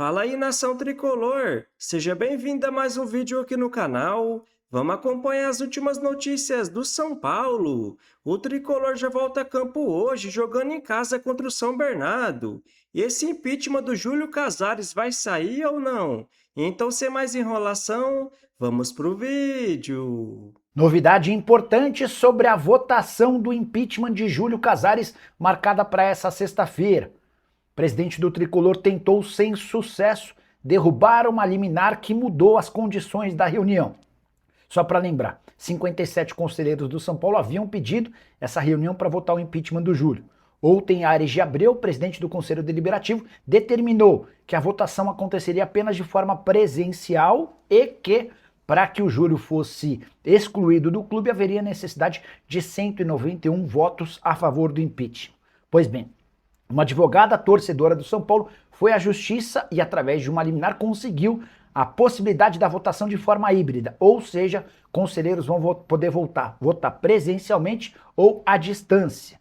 Fala aí, nação tricolor! Seja bem-vindo a mais um vídeo aqui no canal. Vamos acompanhar as últimas notícias do São Paulo. O tricolor já volta a campo hoje, jogando em casa contra o São Bernardo. E esse impeachment do Júlio Casares vai sair ou não? Então, sem mais enrolação, vamos pro vídeo. Novidade importante sobre a votação do impeachment de Júlio Casares, marcada para essa sexta-feira. O presidente do Tricolor tentou, sem sucesso, derrubar uma liminar que mudou as condições da reunião. Só para lembrar, 57 conselheiros do São Paulo haviam pedido essa reunião para votar o impeachment do Júlio. Ontem, Aires de Abreu, presidente do Conselho Deliberativo, determinou que a votação aconteceria apenas de forma presencial e que, para que o Júlio fosse excluído do clube, haveria necessidade de 191 votos a favor do impeachment. Pois bem, uma advogada torcedora do São Paulo foi à justiça e, através de uma liminar, conseguiu a possibilidade da votação de forma híbrida, ou seja, conselheiros vão poder votar presencialmente ou à distância.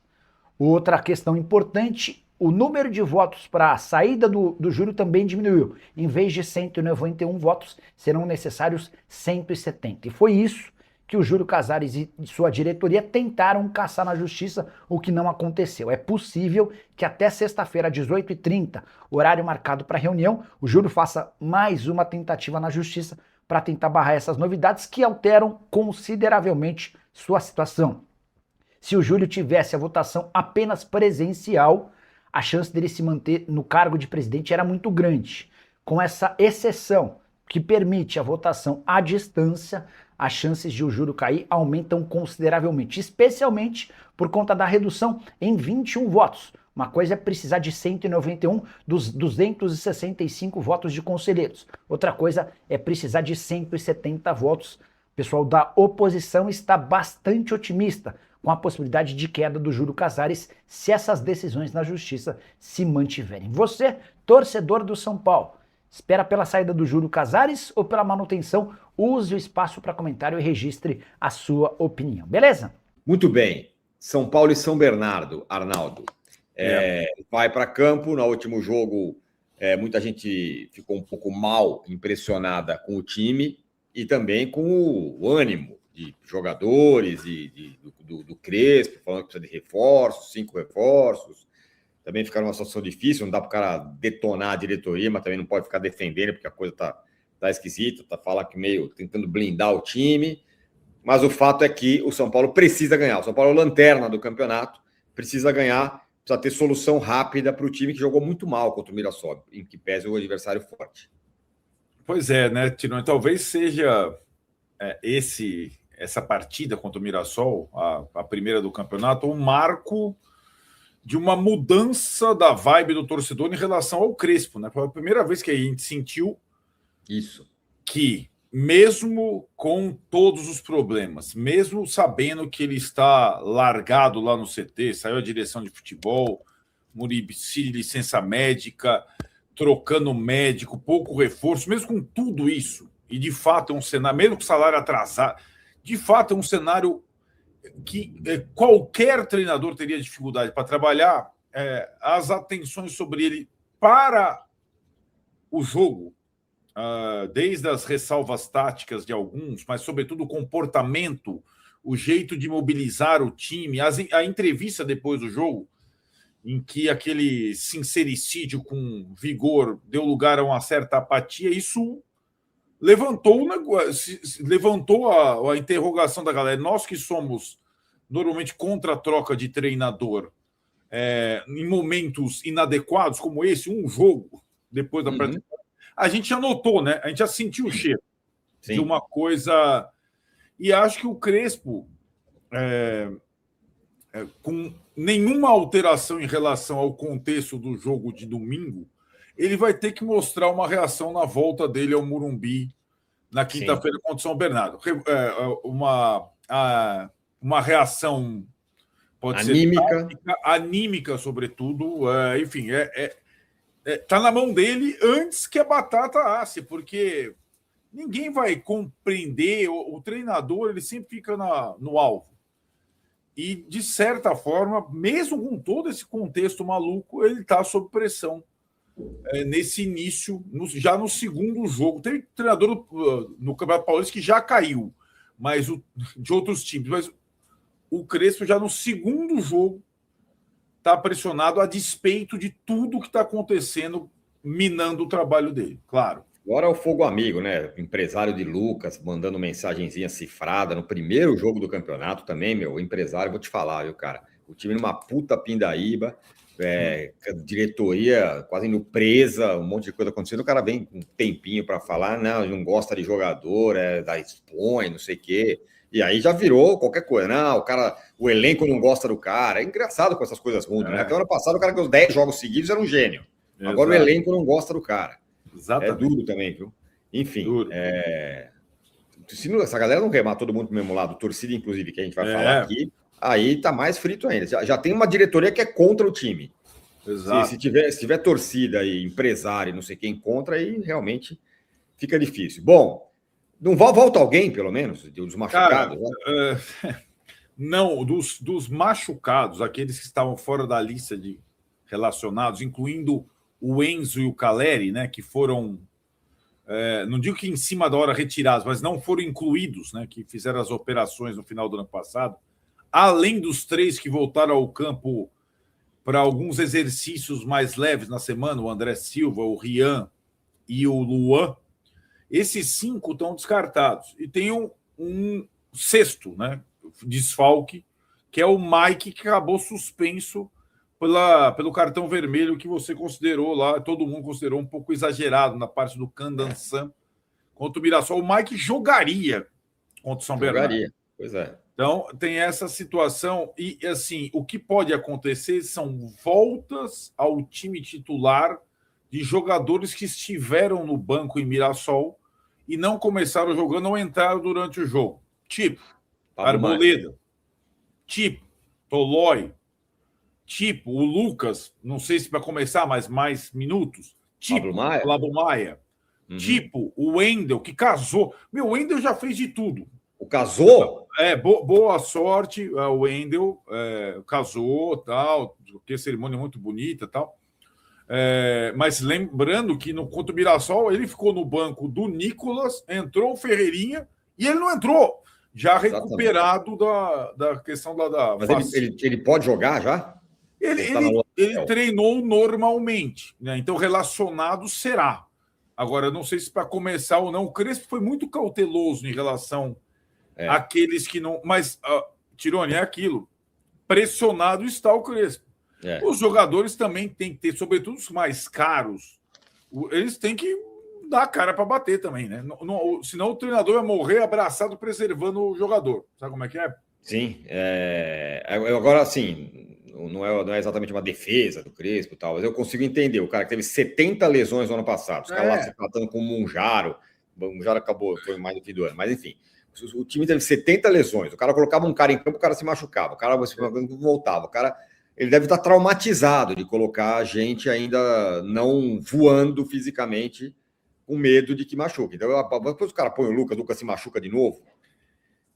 Outra questão importante, o número de votos para a saída do Júlio também diminuiu. Em vez de 191 votos, serão necessários 170. E foi isso que o Júlio Casares e sua diretoria tentaram caçar na justiça, o que não aconteceu. É possível que até sexta-feira, às 18h30, horário marcado para a reunião, o Júlio faça mais uma tentativa na justiça para tentar barrar essas novidades que alteram consideravelmente sua situação. Se o Júlio tivesse a votação apenas presencial, a chance dele se manter no cargo de presidente era muito grande. Com essa exceção que permite a votação à distância, as chances de o Júlio cair aumentam consideravelmente, especialmente por conta da redução em 21 votos. Uma coisa é precisar de 191 dos 265 votos de conselheiros. Outra coisa é precisar de 170 votos. O pessoal da oposição está bastante otimista com a possibilidade de queda do Júlio Casares se essas decisões na justiça se mantiverem. Você, torcedor do São Paulo, espera pela saída do Júlio Casares ou pela manutenção? Use o espaço para comentário e registre a sua opinião, beleza? Muito bem. São Paulo e São Bernardo, Arnaldo. Vai para campo. No último jogo, muita gente ficou um pouco mal impressionada com o time e também com o ânimo de jogadores e do Crespo, falando que precisa de reforços, 5 reforços. Também ficaram numa situação difícil, não dá para o cara detonar a diretoria, mas também não pode ficar defendendo, porque a coisa tá esquisita, falar que meio tentando blindar o time. Mas o fato é que o São Paulo precisa ganhar. O São Paulo é a lanterna do campeonato, precisa ganhar, precisa ter solução rápida para o time que jogou muito mal contra o Mirassol, em que pese o adversário forte. Pois é, né, Tirone? Talvez seja essa partida contra o Mirassol, a primeira do campeonato, um marco de uma mudança da vibe do torcedor em relação ao Crespo, né? Foi a primeira vez que a gente sentiu isso, que mesmo com todos os problemas, mesmo sabendo que ele está largado lá no CT, saiu a direção de futebol, Muricy de licença médica, trocando médico, pouco reforço, mesmo com tudo isso, e de fato é um cenário, mesmo com salário atrasado, de fato é um cenário que qualquer treinador teria dificuldade para trabalhar, as atenções sobre ele para o jogo, desde as ressalvas táticas de alguns, mas sobretudo o comportamento, o jeito de mobilizar o time, a entrevista depois do jogo, em que aquele sincericídio com vigor deu lugar a uma certa apatia, isso levantou a interrogação da galera. Nós que somos normalmente contra a troca de treinador em momentos inadequados, como esse, um jogo depois da prática, a gente já notou, né? A gente já sentiu o cheiro de uma coisa. E acho que o Crespo, com nenhuma alteração em relação ao contexto do jogo de domingo, ele vai ter que mostrar uma reação na volta dele ao Morumbi na quinta-feira contra o São Bernardo. Uma reação, pode anímica. ser anímica, sobretudo. Enfim, tá na mão dele antes que a batata asse, porque ninguém vai compreender. O treinador, ele sempre fica no alvo. E, de certa forma, mesmo com todo esse contexto maluco, ele está sob pressão nesse início, já no segundo jogo. Tem treinador no Campeonato Paulista que já caiu, mas de outros times. Mas o Crespo já no segundo jogo está pressionado a despeito de tudo que está acontecendo, minando o trabalho dele, claro. Agora é o fogo amigo, né? Empresário de Lucas, mandando mensagenzinha cifrada no primeiro jogo do campeonato também, meu. Empresário, vou te falar, viu, cara? O time numa puta pindaíba, diretoria quase indo presa, um monte de coisa acontecendo. O cara vem com um tempinho para falar, não gosta de jogador, da expõe, não sei o quê. E aí já virou qualquer coisa. Não, o elenco não gosta do cara. É engraçado com essas coisas ruins, né? Até ano passado o cara que os 10 jogos seguidos era um gênio. Agora o elenco não gosta do cara. Exatamente. É duro também, viu? Enfim, duro. Se essa galera não remar todo mundo pro mesmo lado, torcida inclusive, que a gente vai falar aqui, aí tá mais frito ainda. Já tem uma diretoria que é contra o time. Exato. Se tiver torcida e empresário, não sei quem contra, aí realmente fica difícil. Bom, não volta alguém, pelo menos, dos machucados? Cara, né? Não, dos machucados, aqueles que estavam fora da lista de relacionados, incluindo o Enzo e o Caleri, né, que foram, não digo que em cima da hora retirados, mas não foram incluídos, né, que fizeram as operações no final do ano passado, além dos 3 que voltaram ao campo para alguns exercícios mais leves na semana, o André Silva, o Rian e o Luan, esses 5 estão descartados. E tem um sexto, né, desfalque, que é o Mike, que acabou suspenso pelo cartão vermelho que você considerou lá, todo mundo considerou um pouco exagerado na parte do Candançã contra o Mirassol. O Mike jogaria contra o São Bernardo. Pois é. Então, tem essa situação. E, assim, o que pode acontecer são voltas ao time titular de jogadores que estiveram no banco em Mirassol e não começaram jogando ou entraram durante o jogo. Tipo, Arboleda. Tipo, Tolói. Tipo, o Lucas, não sei se para começar, mas mais minutos. Tipo, Pablo Maia. Uhum. Tipo, o Wendel, que casou. Meu, o Wendel já fez de tudo. O casou? Boa sorte. O Wendel casou, tal, que cerimônia muito bonita, tal. Mas lembrando que contra o Mirassol, ele ficou no banco do Nicolas, entrou o Ferreirinha e ele não entrou. Já recuperado da questão da Mas ele pode jogar já? Ele treinou normalmente, né? Então relacionado será. Agora, não sei se para começar ou não. O Crespo foi muito cauteloso em relação àqueles que não. Mas, Tirone, é aquilo. Pressionado está o Crespo. Os jogadores também têm que ter, sobretudo os mais caros, eles têm que dar a cara para bater também, né? Senão o treinador vai morrer abraçado preservando o jogador. Sabe como é que é? Sim. Agora, assim, não é exatamente uma defesa do Crespo e tal, mas eu consigo entender. O cara que teve 70 lesões no ano passado, os caras lá se tratando com o Munjaro acabou, foi mais no fim do ano, mas enfim, o time teve 70 lesões, o cara colocava um cara em campo, o cara se machucava, o cara voltava, o cara, ele deve estar traumatizado de colocar a gente ainda não voando fisicamente com medo de que machuque. Então, depois o cara põe o Lucas se machuca de novo.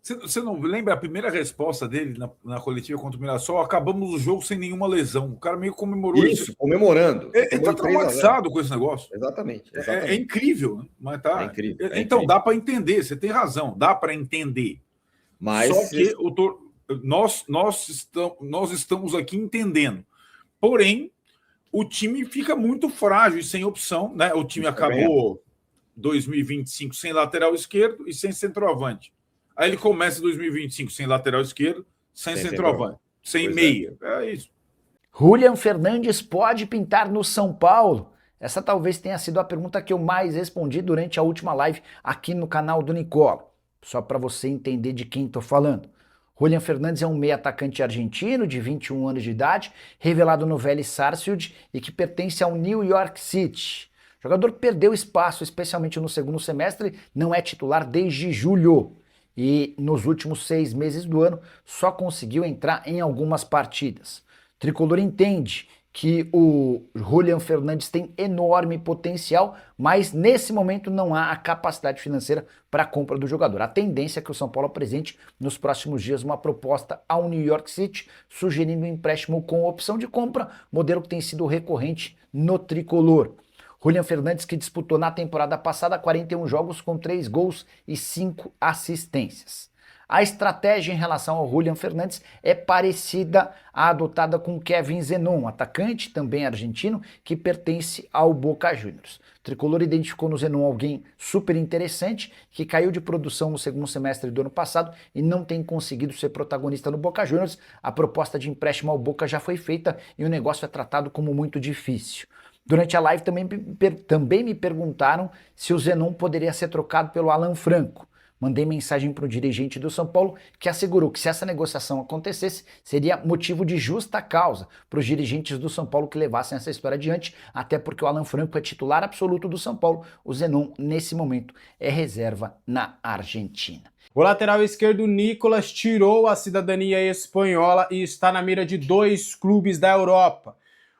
Você não lembra a primeira resposta dele na coletiva contra o Mirassol? Acabamos o jogo sem nenhuma lesão. O cara meio comemorou isso. Comemorando. Ele está traumatizado com esse negócio. Exatamente. É incrível, né? Mas tá. É incrível. Então, dá para entender. Você tem razão. Dá para entender. Mas só que nós estamos aqui entendendo. Porém, o time fica muito frágil e sem opção, né? O time acabou 2025 sem lateral esquerdo e sem centroavante. Aí ele começa 2025 sem lateral esquerdo, sem centroavante, sem meia. É isso. Julian Fernandes pode pintar no São Paulo? Essa talvez tenha sido a pergunta que eu mais respondi durante a última live aqui no canal do Nicola. Só para você entender de quem estou falando. Julian Fernandes é um meio atacante argentino de 21 anos de idade, revelado no Vélez Sarsfield e que pertence ao New York City. O jogador perdeu espaço, especialmente no segundo semestre, não é titular desde julho. E nos últimos 6 meses do ano só conseguiu entrar em algumas partidas. O tricolor entende que o Julian Fernandes tem enorme potencial, mas nesse momento não há a capacidade financeira para a compra do jogador. A tendência é que o São Paulo apresente nos próximos dias uma proposta ao New York City, sugerindo um empréstimo com opção de compra, modelo que tem sido recorrente no tricolor. Julian Fernandes, que disputou na temporada passada 41 jogos com 3 gols e 5 assistências. A estratégia em relação ao Julian Fernandes é parecida à adotada com Kevin Zenon, atacante também argentino, que pertence ao Boca Juniors. O tricolor identificou no Zenon alguém super interessante, que caiu de produção no segundo semestre do ano passado e não tem conseguido ser protagonista no Boca Juniors. A proposta de empréstimo ao Boca já foi feita e o negócio é tratado como muito difícil. Durante a live também me perguntaram se o Zenon poderia ser trocado pelo Alan Franco. Mandei mensagem para o dirigente do São Paulo, que assegurou que se essa negociação acontecesse, seria motivo de justa causa para os dirigentes do São Paulo que levassem essa história adiante, até porque o Alan Franco é titular absoluto do São Paulo. O Zenon, nesse momento, é reserva na Argentina. O lateral esquerdo Nicolas tirou a cidadania espanhola e está na mira de 2 clubes da Europa.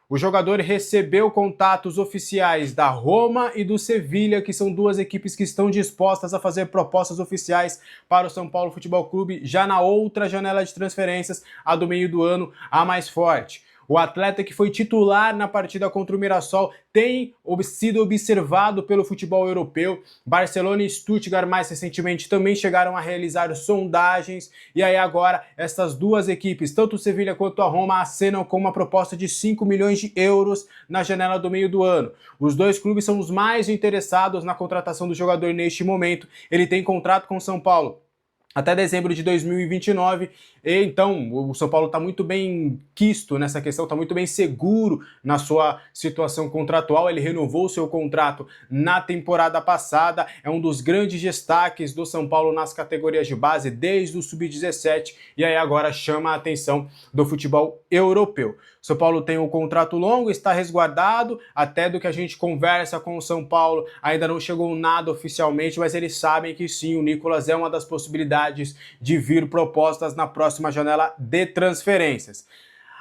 O jogador recebeu contatos oficiais da Roma e do Sevilha, que são 2 equipes que estão dispostas a fazer propostas oficiais para o São Paulo Futebol Clube já na outra janela de transferências, a do meio do ano, a mais forte. O atleta que foi titular na partida contra o Mirassol tem sido observado pelo futebol europeu. Barcelona e Stuttgart mais recentemente também chegaram a realizar sondagens e aí agora essas 2 equipes, tanto o Sevilha quanto a Roma, acenam com uma proposta de 5 milhões de euros na janela do meio do ano. Os 2 clubes são os mais interessados na contratação do jogador neste momento. Ele tem contrato com o São Paulo até dezembro de 2029, e então o São Paulo está muito bem quisto nessa questão, está muito bem seguro na sua situação contratual. Ele renovou seu contrato na temporada passada, é um dos grandes destaques do São Paulo nas categorias de base desde o Sub-17, e aí agora chama a atenção do futebol europeu. O São Paulo tem um contrato longo, está resguardado, até do que a gente conversa com o São Paulo, ainda não chegou nada oficialmente, mas eles sabem que sim, o Nicolas é uma das possibilidades de vir propostas na próxima janela de transferências.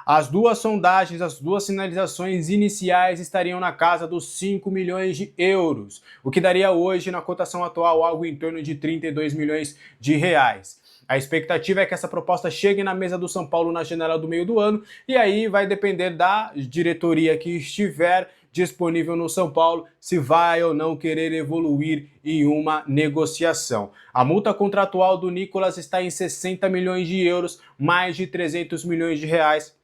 As 2 sondagens, as 2 sinalizações iniciais estariam na casa dos 5 milhões de euros, o que daria hoje, na cotação atual, algo em torno de 32 milhões de reais. A expectativa é que essa proposta chegue na mesa do São Paulo na janela do meio do ano, e aí vai depender da diretoria que estiver disponível no São Paulo, se vai ou não querer evoluir em uma negociação. A multa contratual do Nicolas está em 60 milhões de euros, mais de 300 milhões de reais,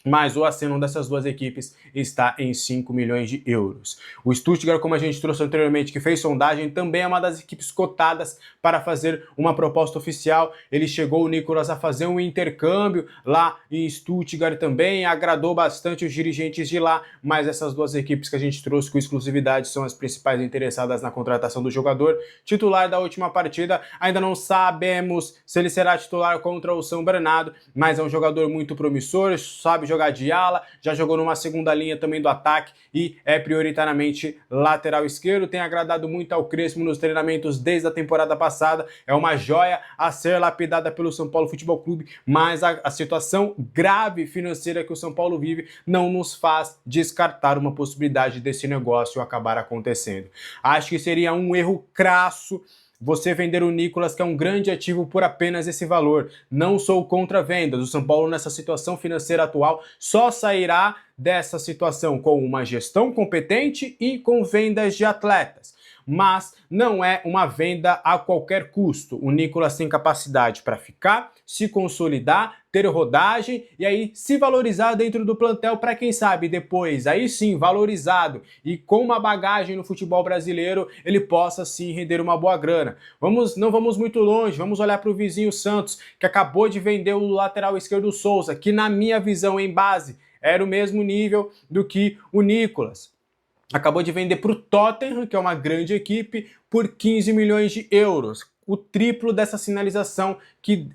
mas o aceno dessas 2 equipes está em 5 milhões de euros. O Stuttgart, como a gente trouxe anteriormente, que fez sondagem, também é uma das equipes cotadas para fazer uma proposta oficial. Ele chegou, o Nicolas, a fazer um intercâmbio lá em Stuttgart também, agradou bastante os dirigentes de lá, mas essas 2 equipes que a gente trouxe com exclusividade são as principais interessadas na contratação do jogador. Titular da última partida, ainda não sabemos se ele será titular contra o São Bernardo, mas é um jogador muito promissor, sabe jogar de ala, já jogou numa segunda linha também do ataque e é prioritariamente lateral esquerdo, tem agradado muito ao Crespo nos treinamentos desde a temporada passada, é uma joia a ser lapidada pelo São Paulo Futebol Clube, mas a situação grave financeira que o São Paulo vive não nos faz descartar uma possibilidade desse negócio acabar acontecendo. Acho que seria um erro crasso você vender o Nicolas, que é um grande ativo, por apenas esse valor. Não sou contra vendas. O São Paulo, nessa situação financeira atual, só sairá dessa situação com uma gestão competente e com vendas de atletas. Mas não é uma venda a qualquer custo. O Nicolas tem capacidade para ficar, se consolidar, ter rodagem e aí se valorizar dentro do plantel para quem sabe depois, aí sim, valorizado e com uma bagagem no futebol brasileiro, ele possa sim render uma boa grana. Não vamos muito longe, vamos olhar para o vizinho Santos, que acabou de vender o lateral esquerdo Souza, que na minha visão em base era o mesmo nível do que o Nicolas. Acabou de vender para o Tottenham, que é uma grande equipe, por 15 milhões de euros. O triplo dessa sinalização que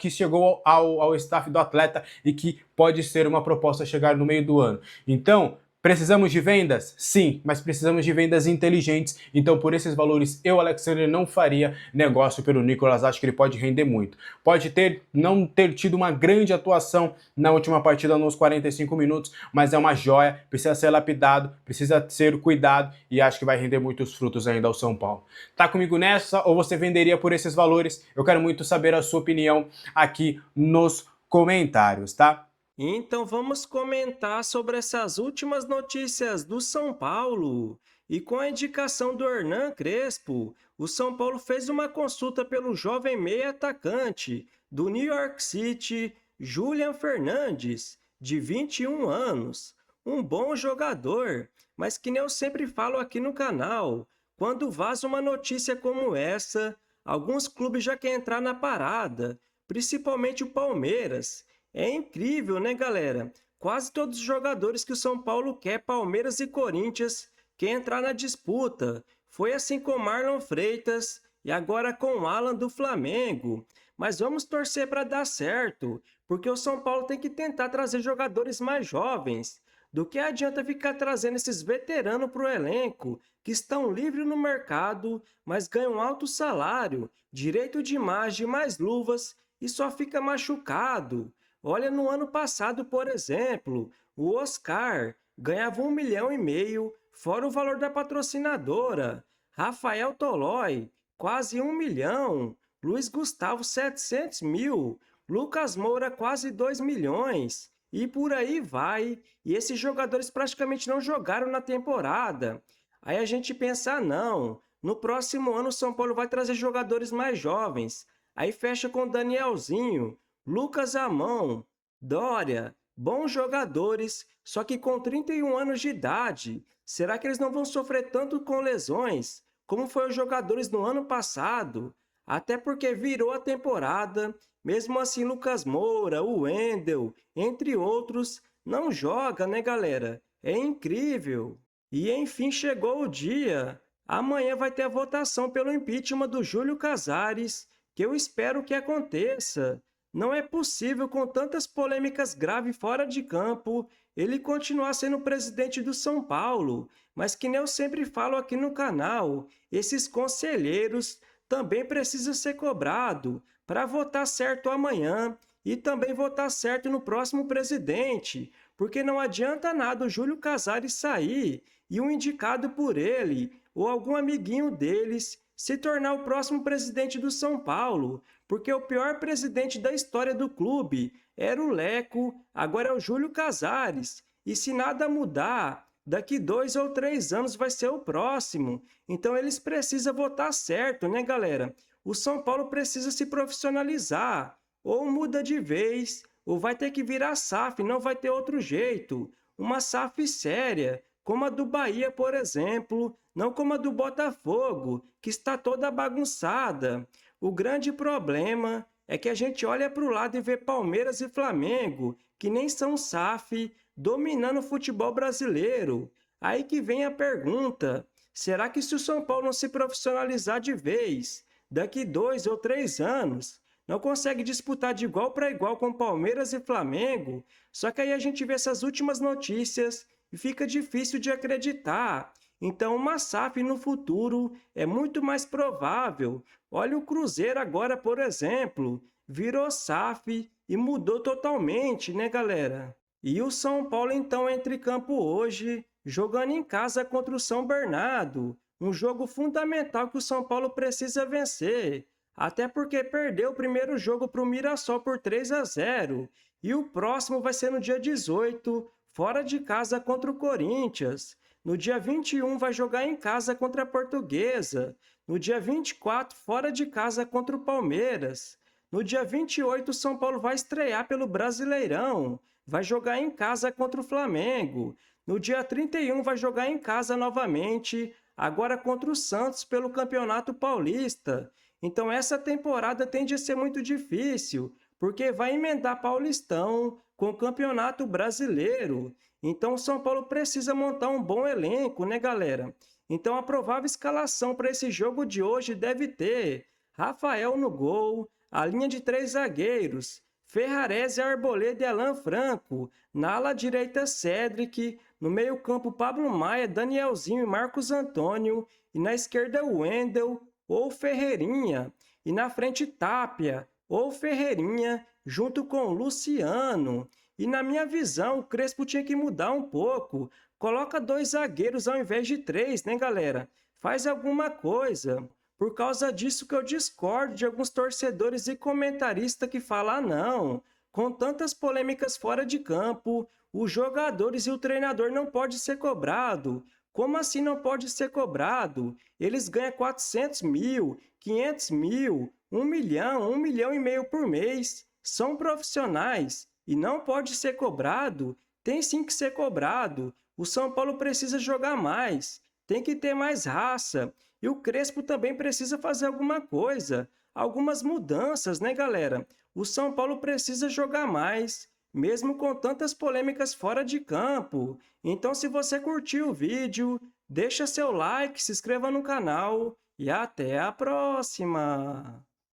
chegou ao staff do atleta e que pode ser uma proposta a chegar no meio do ano. Então, Precisamos de vendas? Sim, mas precisamos de vendas inteligentes. Então, por esses valores, eu, Alexandre, não faria negócio pelo Nicolas. Acho que ele pode render muito. Pode não ter tido uma grande atuação na última partida, nos 45 minutos, mas é uma joia, precisa ser lapidado, precisa ser cuidado e acho que vai render muitos frutos ainda ao São Paulo. Tá comigo nessa ou você venderia por esses valores? Eu quero muito saber a sua opinião aqui nos comentários, tá? Então vamos comentar sobre essas últimas notícias do São Paulo. E com a indicação do Hernan Crespo, o São Paulo fez uma consulta pelo jovem meia atacante do New York City, Julian Fernandes, de 21 anos. Um bom jogador, mas que nem eu sempre falo aqui no canal, quando vaza uma notícia como essa, alguns clubes já querem entrar na parada, principalmente o Palmeiras. É incrível, né, galera? Quase todos os jogadores que o São Paulo quer, Palmeiras e Corinthians, querem entrar na disputa. Foi assim com Marlon Freitas e agora com o Alan do Flamengo. Mas vamos torcer para dar certo, porque o São Paulo tem que tentar trazer jogadores mais jovens. Do que adianta ficar trazendo esses veteranos para o elenco, que estão livres no mercado, mas ganham alto salário, direito de imagem, mais luvas e só fica machucado. Olha, no ano passado, por exemplo, o Oscar ganhava 1,5 milhão, fora o valor da patrocinadora. Rafael Tolói, quase 1 milhão. Luiz Gustavo, 700 mil. Lucas Moura, quase 2 milhões. E por aí vai. E esses jogadores praticamente não jogaram na temporada. Aí a gente pensa, não, no próximo ano o São Paulo vai trazer jogadores mais jovens. Aí fecha com Danielzinho, Lucas Amão, Dória, bons jogadores, só que com 31 anos de idade. Será que eles não vão sofrer tanto com lesões, como foi os jogadores no ano passado? Até porque virou a temporada, mesmo assim Lucas Moura, o Wendel, entre outros, não joga, né, galera? É incrível. E enfim chegou o dia. Amanhã vai ter a votação pelo impeachment do Júlio Casares, que eu espero que aconteça. Não é possível, com tantas polêmicas graves fora de campo, ele continuar sendo presidente do São Paulo. Mas que nem eu sempre falo aqui no canal, esses conselheiros também precisam ser cobrados para votar certo amanhã e também votar certo no próximo presidente, porque não adianta nada o Júlio Casares sair e um indicado por ele ou algum amiguinho deles se tornar o próximo presidente do São Paulo, porque o pior presidente da história do clube era o Leco, agora é o Júlio Casares. E se nada mudar, daqui 2 ou 3 anos vai ser o próximo. Então eles precisam votar certo, né, galera? O São Paulo precisa se profissionalizar. Ou muda de vez, ou vai ter que virar SAF, não vai ter outro jeito. Uma SAF séria, como a do Bahia, por exemplo, não como a do Botafogo, que está toda bagunçada. O grande problema é que a gente olha para o lado e vê Palmeiras e Flamengo, que nem são SAF, dominando o futebol brasileiro. Aí que vem a pergunta, será que se o São Paulo não se profissionalizar de vez, daqui 2 ou 3 anos, não consegue disputar de igual para igual com Palmeiras e Flamengo? Só que aí a gente vê essas últimas notícias e fica difícil de acreditar. Então uma SAF no futuro é muito mais provável. Olha o Cruzeiro agora, por exemplo, virou SAF e mudou totalmente, né, galera? E o São Paulo então entra em campo hoje, jogando em casa contra o São Bernardo. Um jogo fundamental que o São Paulo precisa vencer. Até porque perdeu o primeiro jogo para o Mirassol por 3-0. E o próximo vai ser no dia 18, fora de casa contra o Corinthians. No dia 21 vai jogar em casa contra a Portuguesa. No dia 24, fora de casa contra o Palmeiras. No dia 28, o São Paulo vai estrear pelo Brasileirão. Vai jogar em casa contra o Flamengo. No dia 31 vai jogar em casa novamente, agora contra o Santos pelo Campeonato Paulista. Então essa temporada tende a ser muito difícil, porque vai emendar Paulistão com o Campeonato Brasileiro. Então o São Paulo precisa montar um bom elenco, né, galera? Então a provável escalação para esse jogo de hoje deve ter Rafael no gol, a linha de 3 zagueiros, Ferrarese, Arboleda e Alan Franco, na ala direita Cédric, no meio-campo Pablo Maia, Danielzinho e Marcos Antônio, e na esquerda Wendel ou Ferreirinha, e na frente Tapia ou Ferreirinha, junto com Luciano. E na minha visão, o Crespo tinha que mudar um pouco. Coloca 2 zagueiros ao invés de 3, né, galera? Faz alguma coisa. Por causa disso que eu discordo de alguns torcedores e comentaristas que falam, não, com tantas polêmicas fora de campo, os jogadores e o treinador não pode ser cobrado. Como assim não pode ser cobrado? Eles ganham 400 mil, 500 mil, 1 milhão, 1 milhão e meio por mês. São profissionais e não pode ser cobrado. Tem sim que ser cobrado. O São Paulo precisa jogar mais. Tem que ter mais raça. E o Crespo também precisa fazer alguma coisa. Algumas mudanças, né, galera? O São Paulo precisa jogar mais, mesmo com tantas polêmicas fora de campo. Então, se você curtiu o vídeo, deixa seu like, se inscreva no canal e até a próxima!